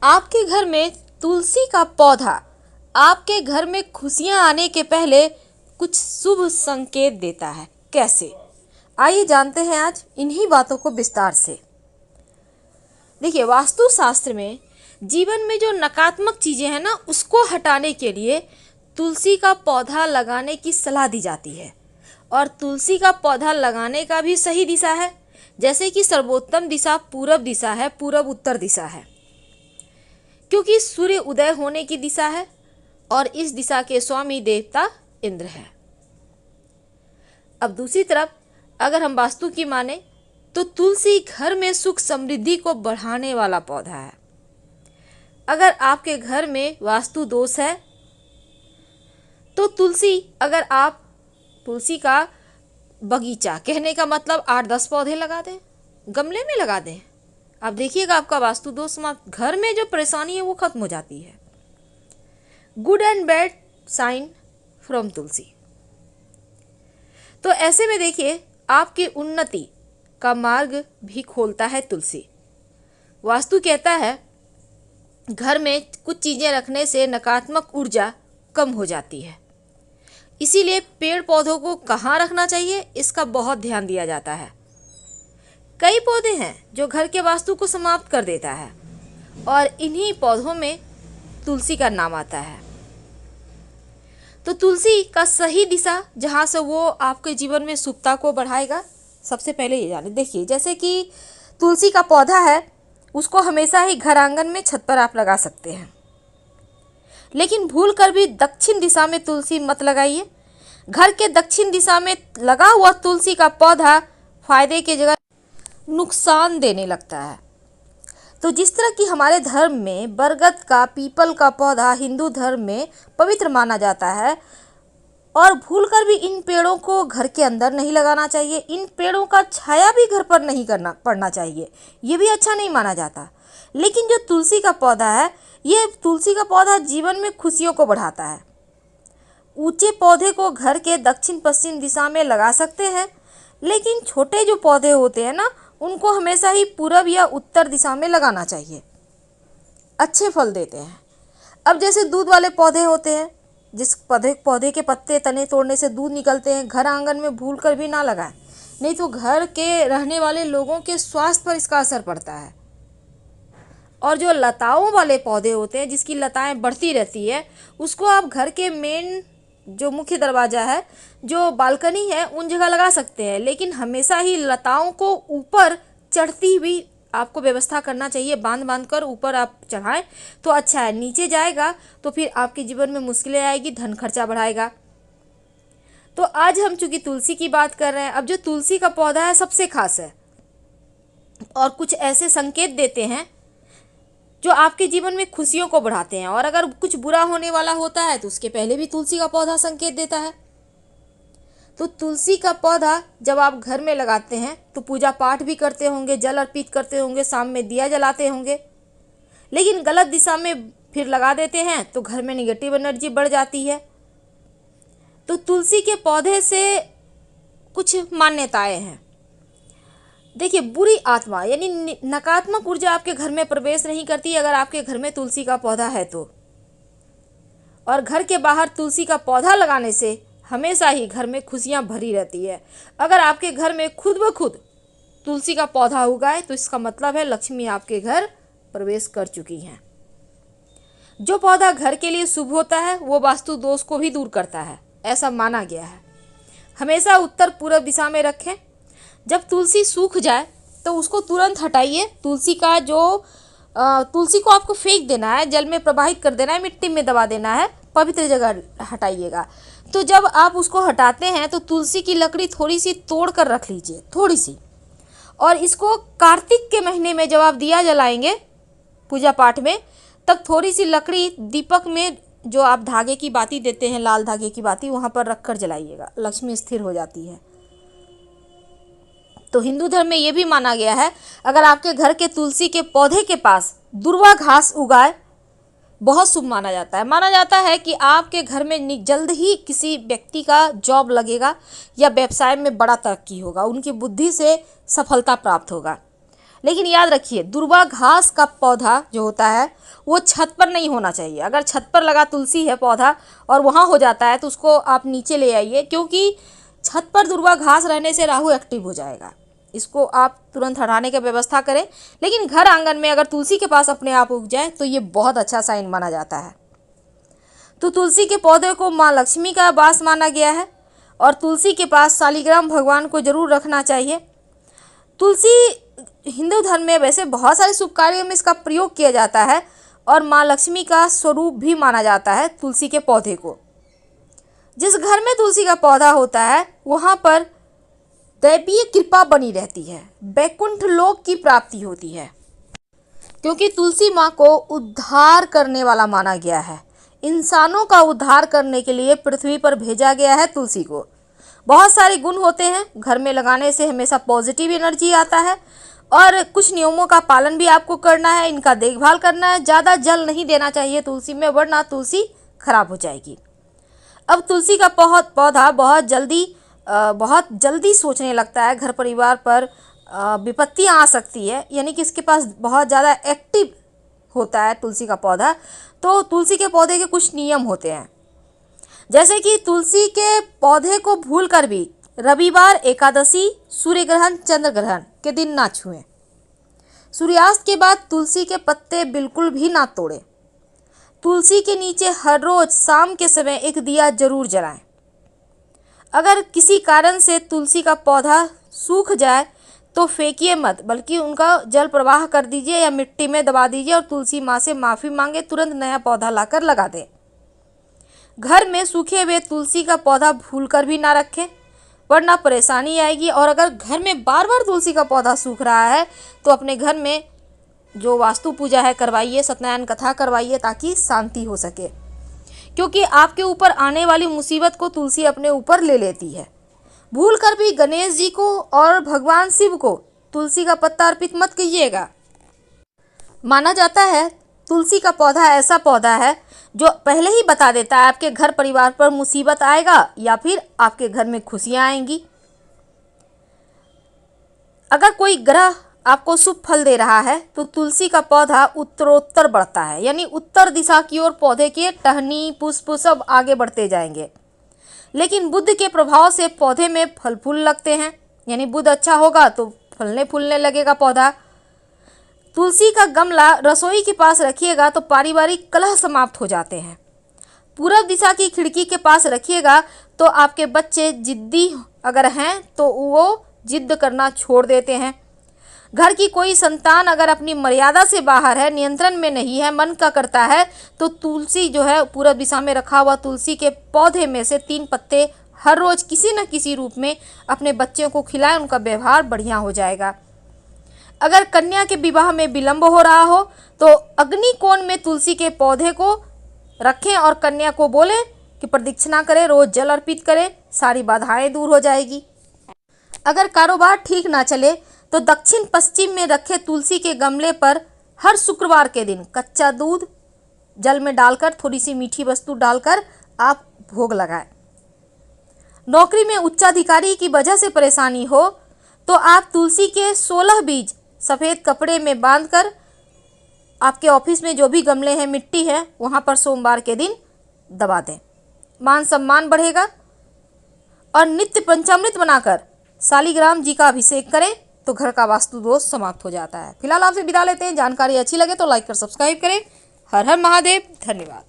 आपके घर में तुलसी का पौधा आपके घर में खुशियां आने के पहले कुछ शुभ संकेत देता है। कैसे? आइए जानते हैं आज इन्हीं बातों को विस्तार से। देखिए, वास्तुशास्त्र में जीवन में जो नकारात्मक चीजें हैं ना, उसको हटाने के लिए तुलसी का पौधा लगाने की सलाह दी जाती है। और तुलसी का पौधा लगाने का भी सही दिशा है, जैसे कि सर्वोत्तम दिशा पूरब दिशा है, पूरब उत्तर दिशा है, क्योंकि सूर्य उदय होने की दिशा है और इस दिशा के स्वामी देवता इंद्र है। अब दूसरी तरफ अगर हम वास्तु की माने तो तुलसी घर में सुख समृद्धि को बढ़ाने वाला पौधा है। अगर आपके घर में वास्तु दोष है तो अगर आप तुलसी का बगीचा, कहने का मतलब 8-10 पौधे लगा दें, गमले में लगा दें, आप देखिएगा आपका वास्तु दोष समाप्त, घर में जो परेशानी है वो खत्म हो जाती है। Good and bad sign from Tulsi. तो ऐसे में देखिए, आपकी उन्नति का मार्ग भी खोलता है तुलसी। वास्तु कहता है घर में कुछ चीजें रखने से नकारात्मक ऊर्जा कम हो जाती है, इसीलिए पेड़ पौधों को कहाँ रखना चाहिए इसका बहुत ध्यान दिया जाता है। कई पौधे हैं जो घर के वास्तु को समाप्त कर देता है और इन्हीं पौधों में तुलसी का नाम आता है। तो तुलसी का सही दिशा जहाँ से वो आपके जीवन में शुभता को बढ़ाएगा, सबसे पहले ये जाने। देखिए, जैसे कि तुलसी का पौधा है, उसको हमेशा ही घर आंगन में, छत पर आप लगा सकते हैं, लेकिन भूल कर भी दक्षिण दिशा में तुलसी मत लगाइए। घर के दक्षिण दिशा में लगा हुआ तुलसी का पौधा फायदे की जगह नुकसान देने लगता है। तो जिस तरह की हमारे धर्म में बरगद का, पीपल का पौधा हिंदू धर्म में पवित्र माना जाता है, और भूलकर भी इन पेड़ों को घर के अंदर नहीं लगाना चाहिए। इन पेड़ों का छाया भी घर पर नहीं पड़ना चाहिए, ये भी अच्छा नहीं माना जाता। लेकिन जो तुलसी का पौधा है, ये तुलसी का पौधा जीवन में खुशियों को बढ़ाता है। ऊंचे पौधे को घर के दक्षिण पश्चिम दिशा में लगा सकते हैं, लेकिन छोटे जो पौधे होते हैं ना, उनको हमेशा ही पूरब या उत्तर दिशा में लगाना चाहिए, अच्छे फल देते हैं। अब जैसे दूध वाले पौधे होते हैं, जिस पौधे के पत्ते तने तोड़ने से दूध निकलते हैं, घर आंगन में भूल कर भी ना लगाएं, नहीं तो घर के रहने वाले लोगों के स्वास्थ्य पर इसका असर पड़ता है। और जो लताओं वाले पौधे होते हैं, जिसकी लताएं बढ़ती रहती है, उसको आप घर के मेन जो मुख्य दरवाजा है, जो बालकनी है, उन जगह लगा सकते हैं, लेकिन हमेशा ही लताओं को ऊपर चढ़ती हुई आपको व्यवस्था करना चाहिए। बांध कर ऊपर आप चढ़ाएं तो अच्छा है, नीचे जाएगा तो फिर आपके जीवन में मुश्किलें आएगी, धन खर्चा बढ़ाएगा। तो आज हम चूंकि तुलसी की बात कर रहे हैं, अब जो तुलसी का पौधा है सबसे खास है और कुछ ऐसे संकेत देते हैं जो आपके जीवन में खुशियों को बढ़ाते हैं। और अगर कुछ बुरा होने वाला होता है तो उसके पहले भी तुलसी का पौधा संकेत देता है। तो तुलसी का पौधा जब आप घर में लगाते हैं तो पूजा पाठ भी करते होंगे, जल अर्पित करते होंगे, शाम में दिया जलाते होंगे, लेकिन गलत दिशा में फिर लगा देते हैं तो घर में निगेटिव एनर्जी बढ़ जाती है। तो तुलसी के पौधे से कुछ मान्यताएं हैं। देखिए, बुरी आत्मा यानी नकारात्मक ऊर्जा आपके घर में प्रवेश नहीं करती अगर आपके घर में तुलसी का पौधा है तो। और घर के बाहर तुलसी का पौधा लगाने से हमेशा ही घर में खुशियां भरी रहती है। अगर आपके घर में खुद ब खुद तुलसी का पौधा उगाए तो इसका मतलब है लक्ष्मी आपके घर प्रवेश कर चुकी हैं। जो पौधा घर के लिए शुभ होता है वो वास्तु दोष को भी दूर करता है, ऐसा माना गया है। हमेशा उत्तर पूर्व दिशा में रखें। जब तुलसी सूख जाए तो उसको तुरंत हटाइए। तुलसी को आपको फेंक देना है, जल में प्रवाहित कर देना है, मिट्टी में दबा देना है, पवित्र जगह हटाइएगा। तो जब आप उसको हटाते हैं तो तुलसी की लकड़ी थोड़ी सी तोड़ कर रख लीजिए, थोड़ी सी, और इसको कार्तिक के महीने में जब आप दिया जलाएंगे पूजा पाठ में, तब थोड़ी सी लकड़ी दीपक में जो आप धागे की बाती देते हैं, लाल धागे की बाती, वहाँ पर रख कर जलाइएगा, लक्ष्मी स्थिर हो जाती है। तो हिंदू धर्म में यह भी माना गया है, अगर आपके घर के तुलसी के पौधे के पास दुर्वा घास उगाए बहुत शुभ माना जाता है। माना जाता है कि आपके घर में जल्द ही किसी व्यक्ति का जॉब लगेगा या व्यवसाय में बड़ा तरक्की होगा, उनकी बुद्धि से सफलता प्राप्त होगा। लेकिन याद रखिए, दुर्वा घास का पौधा जो होता है वो छत पर नहीं होना चाहिए। अगर छत पर लगा तुलसी है पौधा और वहाँ हो जाता है तो उसको आप नीचे ले आइए, क्योंकि छत पर दुर्वा घास रहने से राहु एक्टिव हो जाएगा। इसको आप तुरंत हटाने की व्यवस्था करें। लेकिन घर आंगन में अगर तुलसी के पास अपने आप उग जाए तो ये बहुत अच्छा साइन माना जाता है। तो तुलसी के पौधे को माँ लक्ष्मी का वास माना गया है और तुलसी के पास शालिग्राम भगवान को जरूर रखना चाहिए। तुलसी हिंदू धर्म में वैसे बहुत सारे शुभ कार्यों में इसका प्रयोग किया जाता है और माँ लक्ष्मी का स्वरूप भी माना जाता है तुलसी के पौधे को। जिस घर में तुलसी का पौधा होता है वहाँ पर दैवीय कृपा बनी रहती है, वैकुंठ लोक की प्राप्ति होती है, क्योंकि तुलसी माँ को उद्धार करने वाला माना गया है। इंसानों का उद्धार करने के लिए पृथ्वी पर भेजा गया है तुलसी को। बहुत सारे गुण होते हैं, घर में लगाने से हमेशा पॉजिटिव एनर्जी आता है और कुछ नियमों का पालन भी आपको करना है, इनका देखभाल करना है। ज़्यादा जल नहीं देना चाहिए तुलसी में, वरना तुलसी खराब हो जाएगी। अब तुलसी का पौधा बहुत जल्दी सोचने लगता है, घर परिवार पर विपत्तियाँ आ सकती है, यानी कि इसके पास बहुत ज़्यादा एक्टिव होता है तुलसी का पौधा। तो तुलसी के पौधे के कुछ नियम होते हैं, जैसे कि तुलसी के पौधे को भूलकर भी रविवार, एकादशी, सूर्य ग्रहण, चंद्र ग्रहण के दिन ना छुएं। सूर्यास्त के बाद तुलसी के पत्ते बिल्कुल भी ना तोड़ें। तुलसी के नीचे हर रोज शाम के समय एक दिया जरूर जलाएं। अगर किसी कारण से तुलसी का पौधा सूख जाए तो फेंकिए मत, बल्कि उनका जल प्रवाह कर दीजिए या मिट्टी में दबा दीजिए और तुलसी माँ से माफ़ी मांगे, तुरंत नया पौधा लाकर लगा दें। घर में सूखे हुए तुलसी का पौधा भूलकर भी ना रखें, वरना परेशानी आएगी। और अगर घर में बार बार तुलसी का पौधा सूख रहा है तो अपने घर में जो वास्तु पूजा है करवाइए, सत्यनारायण कथा करवाइए, ताकि शांति हो सके, क्योंकि आपके ऊपर आने वाली मुसीबत को तुलसी अपने ऊपर ले लेती है। भूल कर भी गणेश जी को और भगवान शिव को तुलसी का पत्ता अर्पित मत कीजिएगा। माना जाता है तुलसी का पौधा ऐसा पौधा है जो पहले ही बता देता है आपके घर परिवार पर मुसीबत आएगा या फिर आपके घर में खुशियां आएंगी। अगर कोई ग्रह आपको शुभ फल दे रहा है तो तुलसी का पौधा उत्तरोत्तर बढ़ता है, यानी उत्तर दिशा की ओर पौधे के टहनी, पुष्प सब आगे बढ़ते जाएंगे। लेकिन बुध के प्रभाव से पौधे में फल फूल लगते हैं, यानी बुध अच्छा होगा तो फलने फूलने लगेगा पौधा। तुलसी का गमला रसोई के पास रखिएगा तो पारिवारिक कलह समाप्त हो जाते हैं। पूरब दिशा की खिड़की के पास रखिएगा तो आपके बच्चे जिद्दी अगर हैं तो वो जिद करना छोड़ देते हैं। घर की कोई संतान अगर अपनी मर्यादा से बाहर है, नियंत्रण में नहीं है, मन का करता है, तो तुलसी जो है पूरब दिशा में रखा हुआ तुलसी के पौधे में से 3 पत्ते हर रोज किसी न किसी रूप में अपने बच्चों को खिलाएं, उनका व्यवहार बढ़िया हो जाएगा। अगर कन्या के विवाह में विलंब हो रहा हो तो अग्नि कोण में तुलसी के पौधे को रखें और कन्या को बोलें कि प्रदक्षिणा करें, रोज जल अर्पित करें, सारी बाधाएं दूर हो जाएगी। अगर कारोबार ठीक ना चले तो दक्षिण पश्चिम में रखे तुलसी के गमले पर हर शुक्रवार के दिन कच्चा दूध जल में डालकर थोड़ी सी मीठी वस्तु डालकर आप भोग लगाएं। नौकरी में उच्चाधिकारी की वजह से परेशानी हो तो आप तुलसी के 16 बीज सफ़ेद कपड़े में बांधकर आपके ऑफिस में जो भी गमले हैं, मिट्टी है, वहाँ पर सोमवार के दिन दबा दें। मान सम्मान बढ़ेगा। और नित्य पंचामृत बनाकर शालिग्राम जी का अभिषेक करें तो घर का वास्तु दोष समाप्त हो जाता है। फिलहाल आपसे विदा लेते हैं। जानकारी अच्छी लगे तो लाइक कर सब्सक्राइब करें। हर हर महादेव। धन्यवाद।